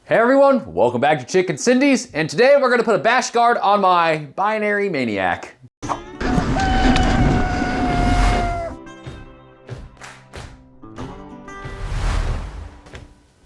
Hey everyone, welcome back to Chicken Cindy's, and today we're gonna put a bash guard on my binary maniac. But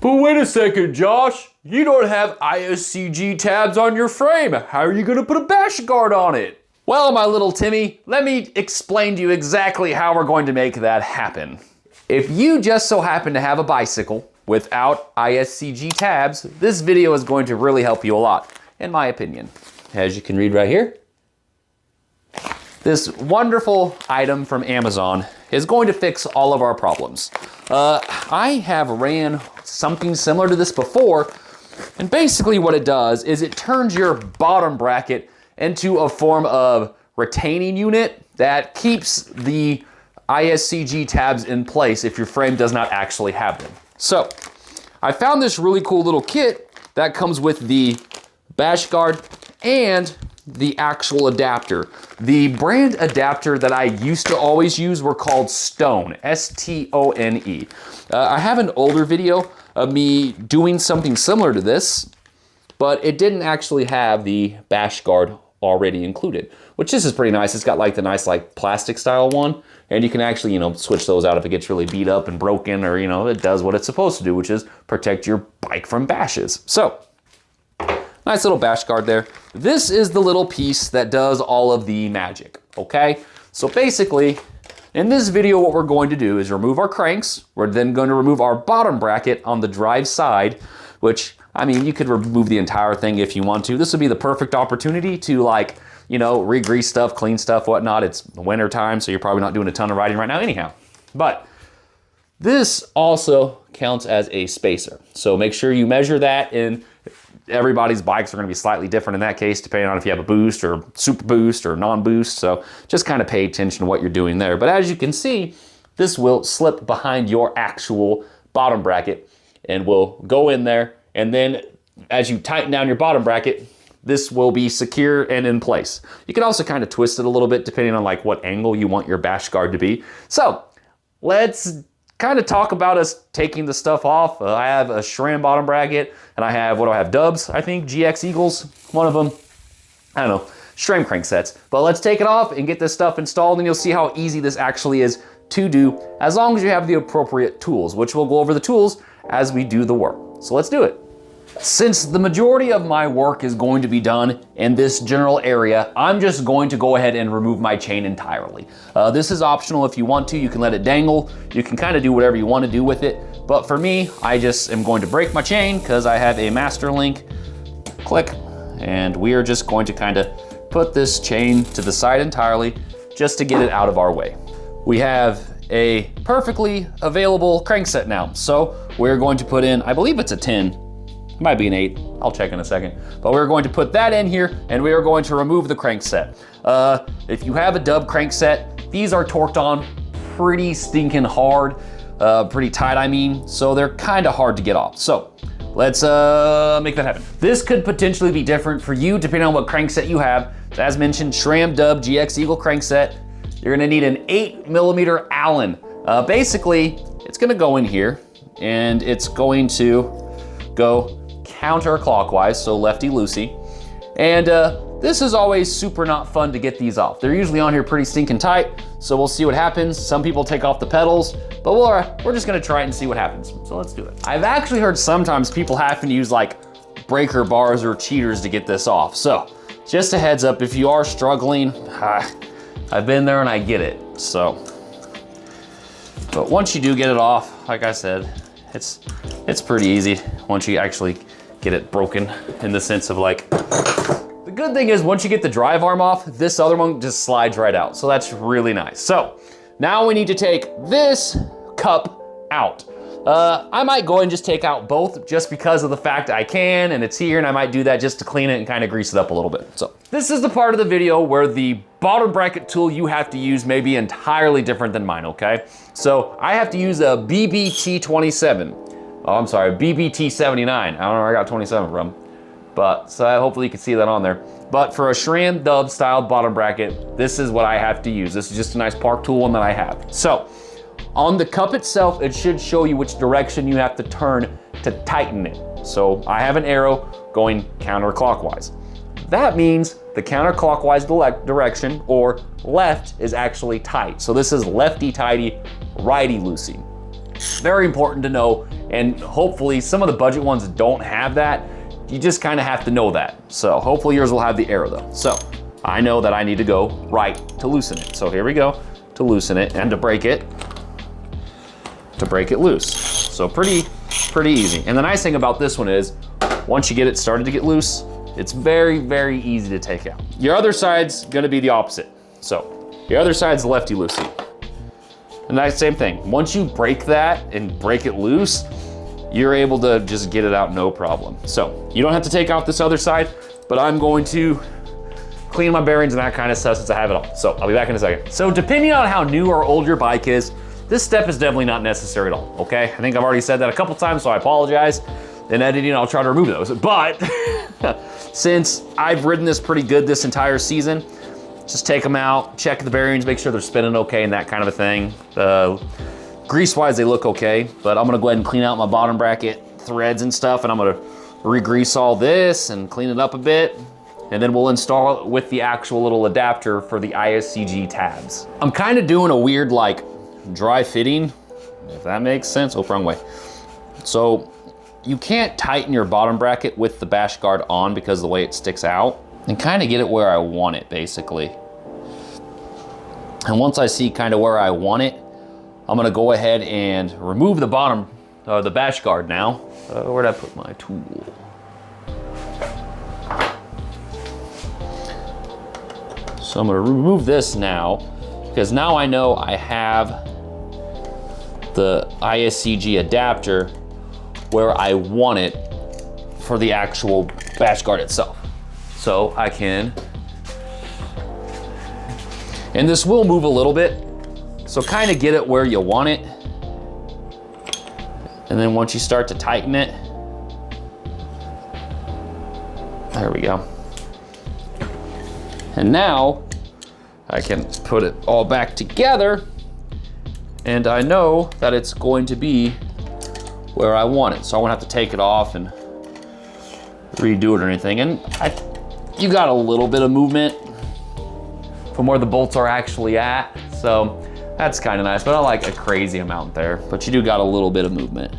wait a second, Josh. You don't have ISCG tabs on your frame. How are you gonna put a bash guard on it? Well, my little Timmy, let me explain to you exactly how we're going to make that happen. If you just so happen to have a bicycle without ISCG tabs, this video is going to really help you a lot, in my opinion. As you can read right here, this wonderful item from Amazon is going to fix all of our problems. I have ran something similar to this before, and basically what it does is it turns your bottom bracket into a form of retaining unit that keeps the ISCG tabs in place if your frame does not actually have them. So, I found this really cool little kit that comes with the bash guard and the actual adapter. The brand adapter that I used to always use were called Stone, S-T-O-N-E. I have an older video of me doing something similar to this, but it didn't actually have the bash guard already included, which this is pretty nice. It's got like the nice like plastic style one, and you can actually, switch those out if it gets really beat up and broken, or, it does what it's supposed to do, which is protect your bike from bashes. So, nice little bash guard there. This is the little piece that does all of the magic, okay? So basically, in this video, what we're going to do is remove our cranks. We're then going to remove our bottom bracket on the drive side, which, you could remove the entire thing if you want to. This would be the perfect opportunity to re-grease stuff, clean stuff, whatnot. It's winter time, so you're probably not doing a ton of riding right now anyhow. But this also counts as a spacer. So make sure you measure that, and everybody's bikes are gonna be slightly different in that case, depending on if you have a boost or super boost or non-boost. So just kind of pay attention to what you're doing there. But as you can see, this will slip behind your actual bottom bracket and will go in there. And then as you tighten down your bottom bracket, this will be secure and in place. You can also kind of twist it a little bit depending on what angle you want your bash guard to be. So let's kind of talk about us taking the stuff off. I have a Sram bottom bracket, and I have, Dubs, I think, GX Eagles, one of them. I don't know, Sram crank sets. But let's take it off and get this stuff installed, and you'll see how easy this actually is to do, as long as you have the appropriate tools, which we'll go over the tools as we do the work. So let's do it. Since the majority of my work is going to be done in this general area, I'm just going to go ahead and remove my chain entirely. This is optional if you want to. You can let it dangle. You can kind of do whatever you want to do with it. But for me, I just am going to break my chain because I have a master link. Click. And we are just going to kind of put this chain to the side entirely just to get it out of our way. We have a perfectly available crank set now. So we're going to put in, I believe it's a 10. It might be an 8, I'll check in a second. But we're going to put that in here, and we are going to remove the crank set. If you have a dub crank set, these are torqued on pretty stinking hard, pretty tight so they're kind of hard to get off. So let's make that happen. This could potentially be different for you depending on what crank set you have. So as mentioned, Sram Dub GX Eagle crank set. You're gonna need an 8mm Allen. Basically, it's gonna go in here, and it's going to go counterclockwise, so lefty-loosey. And this is always super not fun to get these off. They're usually on here pretty stinking tight, so we'll see what happens. Some people take off the pedals, but we're just gonna try it and see what happens. So let's do it. I've actually heard sometimes people having to use breaker bars or cheaters to get this off. So just a heads up, if you are struggling, I've been there and I get it, so. But once you do get it off, like I said, it's pretty easy once you actually get it broken, in the sense of the good thing is once you get the drive arm off, this other one just slides right out. So that's really nice. So now we need to take this cup out. I might go and just take out both just because of the fact I can, and it's here, and I might do that just to clean it and kind of grease it up a little bit. So this is the part of the video where the bottom bracket tool you have to use may be entirely different than mine, okay? So I have to use a BBT27. Oh, I'm sorry, BBT79. I don't know where I got 27 from. But, so hopefully you can see that on there. But for a Sram Dub style bottom bracket, this is what I have to use. This is just a nice park tool one that I have. So, on the cup itself, it should show you which direction you have to turn to tighten it. So I have an arrow going counterclockwise. That means the counterclockwise direction, or left, is actually tight. So this is lefty tighty, righty loosey. Very important to know, and hopefully some of the budget ones don't have that. You just kind of have to know that. So hopefully yours will have the arrow though. So I know that I need to go right to loosen it. So here we go, to loosen it, and to break it loose. So pretty easy. And the nice thing about this one is, once you get it started to get loose, it's very, very easy to take out. Your other side's gonna be the opposite. So your other side's lefty-loosey. And that's the same thing. Once you break that and break it loose, you're able to just get it out no problem. So you don't have to take out this other side, but I'm going to clean my bearings and that kind of stuff since I have it all. So I'll be back in a second. So depending on how new or old your bike is, this step is definitely not necessary at all, okay? I think I've already said that a couple times, so I apologize. In editing, I'll try to remove those. But since I've ridden this pretty good this entire season, just take them out, check the bearings, make sure they're spinning okay and that kind of a thing. Grease-wise, they look okay, but I'm gonna go ahead and clean out my bottom bracket threads and stuff, and I'm gonna re-grease all this and clean it up a bit, and then we'll install it with the actual little adapter for the ISCG tabs. I'm kind of doing a weird like dry fitting, if that makes sense. Oh, wrong way. So you can't tighten your bottom bracket with the bash guard on because of the way it sticks out, and kind of get it where I want it basically. And once I see kind of where I want it, I'm gonna go ahead and remove the bottom, the bash guard now. Where'd I put my tool? So I'm gonna remove this now, because now I know I have the ISCG adapter where I want it for the actual bash guard itself. So I can, and this will move a little bit, so kind of get it where you want it. And then once you start to tighten it, there we go. And now I can put it all back together, and I know that it's going to be where I want it. So I won't have to take it off and redo it or anything. And you got a little bit of movement from where the bolts are actually at. So that's kind of nice, but not like a crazy amount there. But you do got a little bit of movement.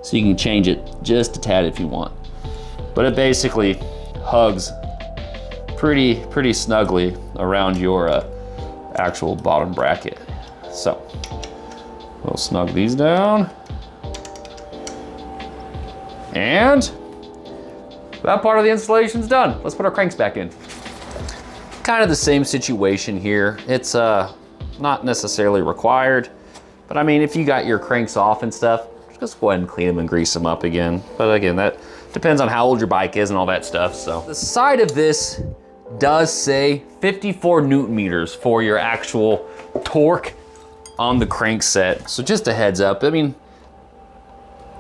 So you can change it just a tad if you want. But it basically hugs pretty snugly around your actual bottom bracket. So we'll snug these down. And that part of the installation's done. Let's put our cranks back in. Kind of the same situation here. It's not necessarily required, but I mean, if you got your cranks off and stuff, just go ahead and clean them and grease them up again. But again, that depends on how old your bike is and all that stuff. So the side of this does say 54 Newton meters for your actual torque on the crankset. So just a heads up, I mean,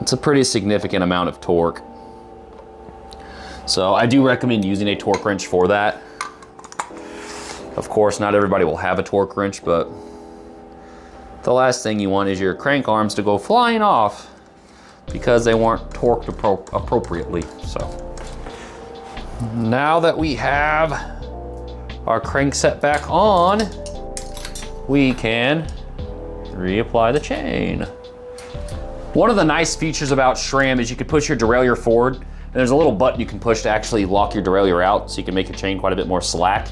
it's a pretty significant amount of torque. So I do recommend using a torque wrench for that. Of course, not everybody will have a torque wrench, but the last thing you want is your crank arms to go flying off because they weren't torqued appropriately. So now that we have our crankset back on, we can reapply the chain. One of the nice features about SRAM is you can push your derailleur forward, and there's a little button you can push to actually lock your derailleur out, so you can make your chain quite a bit more slack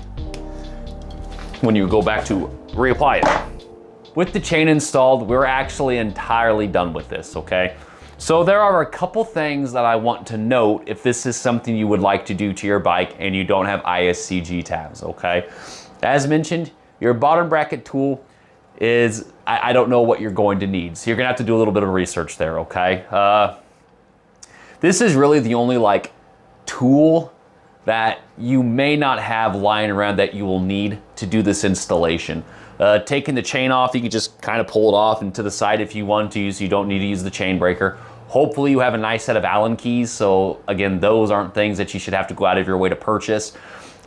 when you go back to reapply it. With the chain installed, we're actually entirely done with this, okay? So there are a couple things that I want to note if this is something you would like to do to your bike and you don't have ISCG tabs, okay? As mentioned, your bottom bracket tool is, I don't know what you're going to need. So you're gonna have to do a little bit of research there, okay? This is really the only like tool that you may not have lying around that you will need to do this installation. Taking the chain off, you can just kind of pull it off and to the side if you want to, so you don't need to use the chain breaker. Hopefully you have a nice set of Allen keys, so again, those aren't things that you should have to go out of your way to purchase.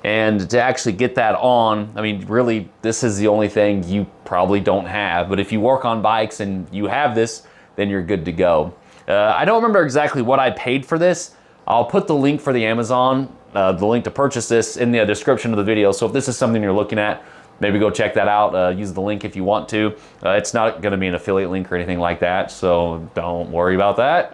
And to actually get that on, I mean, really, this is the only thing you probably don't have. But if you work on bikes and you have this, then you're good to go. I don't remember exactly what I paid for this. I'll put the link for the Amazon, the link to purchase this in the description of the video. So if this is something you're looking at, maybe go check that out. Use the link if you want to. It's not going to be an affiliate link or anything like that, so don't worry about that.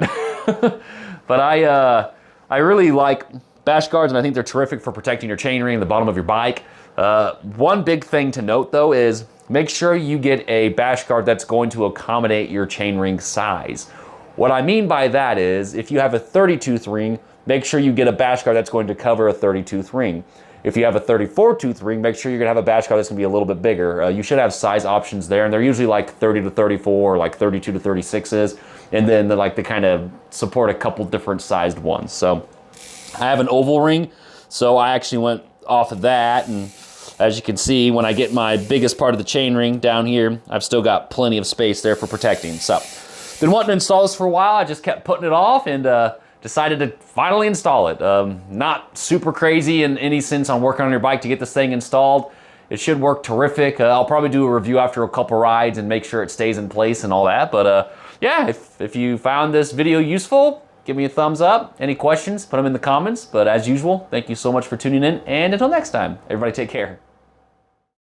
But I really like bash guards, and I think they're terrific for protecting your chainring, the bottom of your bike. One big thing to note though is make sure you get a bash guard that's going to accommodate your chainring size. What I mean by that is if you have a 30-tooth ring, make sure you get a bash guard that's going to cover a 30-tooth ring. If you have a 34-tooth ring, make sure you're gonna have a bash guard that's gonna be a little bit bigger. You should have size options there, and they're usually like 30 to 34, or like 32 to 36s, and then they kind of support a couple different sized ones. So I have an oval ring, so I actually went off of that, and as you can see, when I get my biggest part of the chain ring down here, I've still got plenty of space there for protecting. So, been wanting to install this for a while. I just kept putting it off, and decided to finally install it. Not super crazy in any sense on working on your bike to get this thing installed. It should work terrific. I'll probably do a review after a couple rides and make sure it stays in place and all that. But yeah, if you found this video useful, give me a thumbs up. Any questions, put them in the comments. But as usual, thank you so much for tuning in. And until next time, everybody take care.